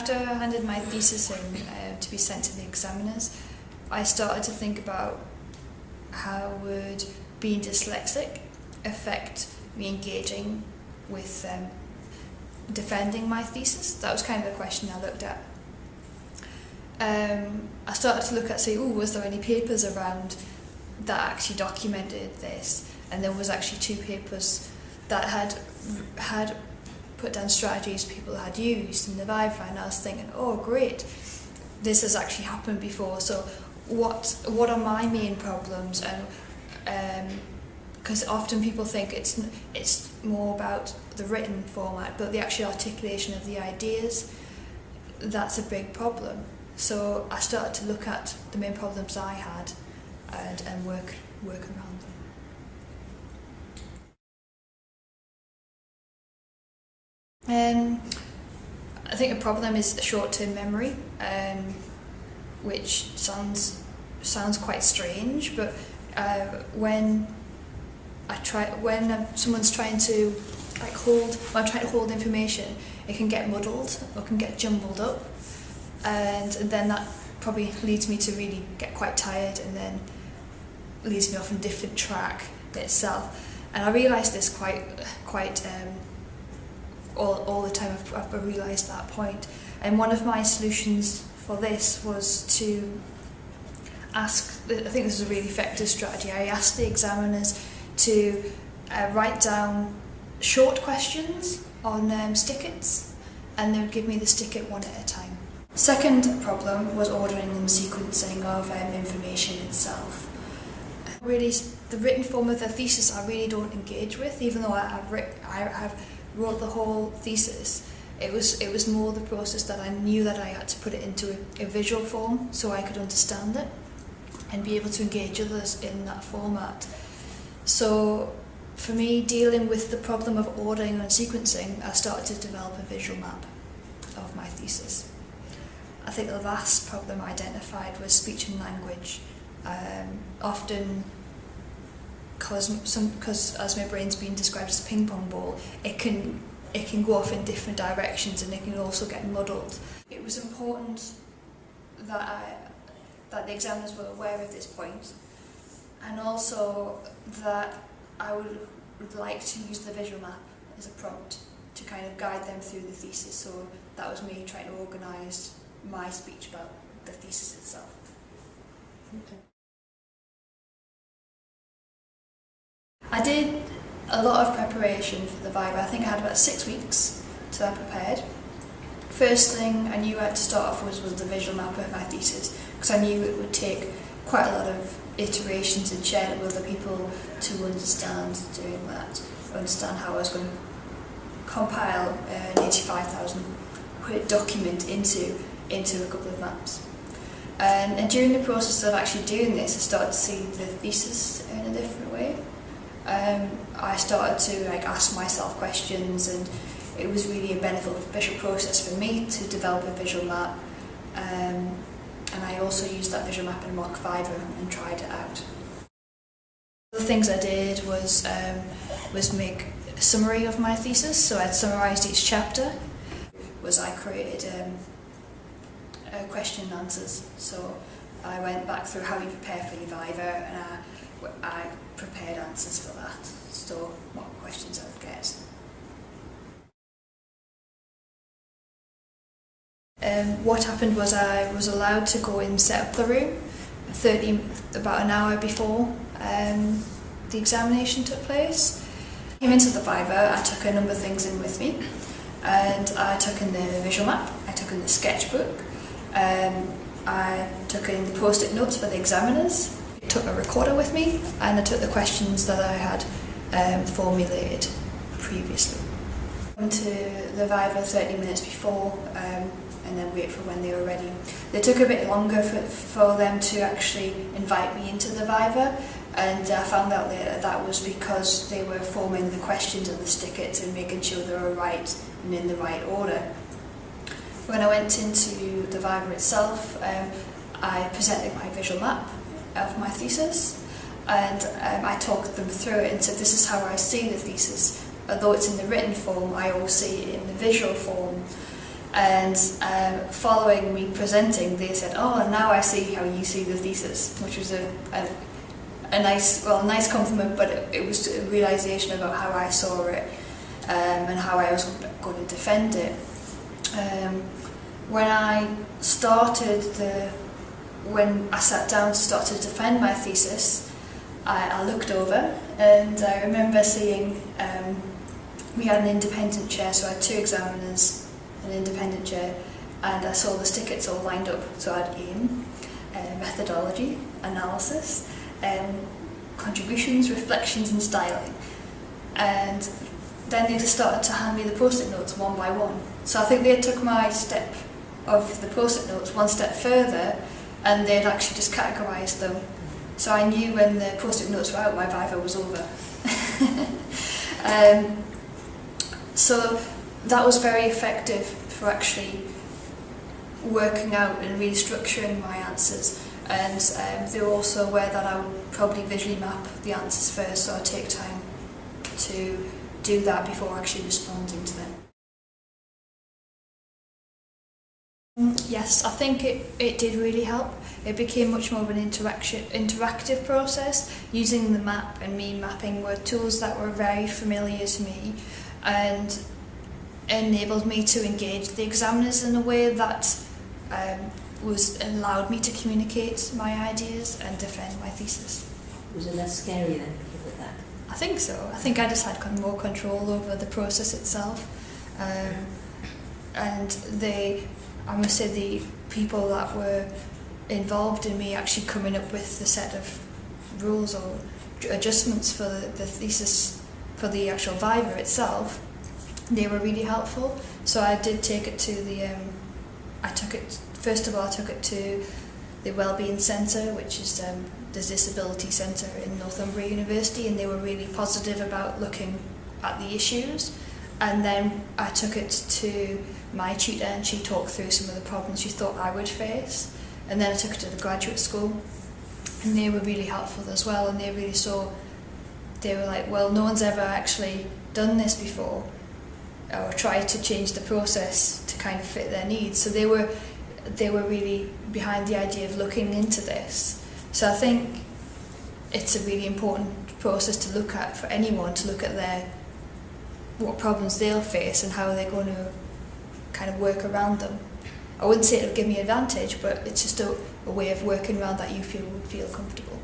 After I handed my thesis in to be sent to the examiners, I started to think about how would being dyslexic affect me engaging with defending my thesis. That was kind of the question I looked at. I started to look at, say, was there any papers around that actually documented this? And there was actually 2 papers that had put down strategies people had used in the Viva, and I was thinking, oh great, this has actually happened before, so what are my main problems? And because often people think it's more about the written format, but the actual articulation of the ideas, that's a big problem. So I started to look at the main problems I had and work around them. I think a problem is short-term memory, which sounds quite strange, but when someone's trying to hold information, it can get muddled or can get jumbled up, and then that probably leads me to really get quite tired, and then leads me off on a different track itself. And I realised this quite all the time. I've realised that point. And one of my solutions for this was to ask, I think this is a really effective strategy, I asked the examiners to write down short questions on stickets, and they would give me the sticket one at a time. Second problem was ordering and sequencing of information itself. Really, the written form of the thesis I really don't engage with, even though I have wrote the whole thesis. It was more the process that I knew that I had to put it into a visual form so I could understand it and be able to engage others in that format. So for me, dealing with the problem of ordering and sequencing, I started to develop a visual map of my thesis. I think the last problem I identified was speech and language. Often, because as my brain's been described as a ping pong ball, it can go off in different directions, and it can also get muddled. It was important that the examiners were aware of this point, and also that I would like to use the visual map as a prompt to kind of guide them through the thesis. So that was me trying to organise my speech about the thesis itself. Okay. I did a lot of preparation for the Viva. I think I had about 6 weeks till I prepared. First thing I knew I had to start off was the visual map of my thesis, because I knew it would take quite a lot of iterations and sharing it with other people to understand doing that, understand how I was going to compile an 85,000 word document into a couple of maps. And during the process of actually doing this, I started to see the thesis in a different way. I started to ask myself questions, and it was really a beneficial process for me to develop a visual map. And I also used that visual map in mock Viva and tried it out. The things I did was make a summary of my thesis, so I'd summarised each chapter. I created question and answers, so I went back through how you prepare for your Viva, and I prepared answers for that, so what questions I would get. What happened was I was allowed to go and set up the room about an hour before the examination took place. I came into the Viva, I took a number of things in with me, and I took in the visual map, I took in the sketchbook, I took in the post-it notes for the examiners, I took a recorder with me, and I took the questions that I had formulated previously. I went to the Viva 30 minutes before, and then wait for when they were ready. They took a bit longer for them to actually invite me into the Viva, and I found out later that was because they were forming the questions and the stickets and making sure they were right and in the right order. When I went into the Viva itself, I presented my visual map of my thesis, and I talked them through it and said, this is how I see the thesis. Although it's in the written form, I also see it in the visual form. And following me presenting, they said, "Oh, now I see how you see the thesis," which was a nice compliment, but it was a realisation about how I saw it and how I was going to defend it. When I sat down to start to defend my thesis, I looked over and I remember seeing we had an independent chair, so I had 2 examiners, an independent chair, and I saw the tickets all lined up. So I had aim, methodology, analysis, contributions, reflections and styling. And then they just started to hand me the post-it notes one by one. So I think they took my step of the post-it notes one step further, and they'd actually just categorised them. So I knew when the post-it notes were out, my Viva was over. So that was very effective for actually working out and restructuring my answers. And they were also aware that I would probably visually map the answers first, so I'd take time to do that before actually responding to them. Yes, I think it did really help. It became much more of an interactive process. Using the map and me mapping were tools that were very familiar to me and enabled me to engage the examiners in a way that allowed me to communicate my ideas and defend my thesis. Was it less scary then because of that? I think so. I think I just had more control over the process itself. And I must say the people that were involved in me actually coming up with the set of rules or adjustments for the thesis, for the actual Viva itself, they were really helpful. So I did take it to first of all I took it to the Wellbeing Centre, which is the Disability Centre in Northumbria University, and they were really positive about looking at the issues. And then I took it to my tutor and she talked through some of the problems she thought I would face. And then I took it to the graduate school and they were really helpful as well, and they were like, well, no one's ever actually done this before or tried to change the process to kind of fit their needs. So they were really behind the idea of looking into this. So I think it's a really important process to look at for anyone, to look at what problems they'll face and how they're going to kind of work around them. I wouldn't say it'll give me an advantage, but it's just a way of working around that you would feel comfortable.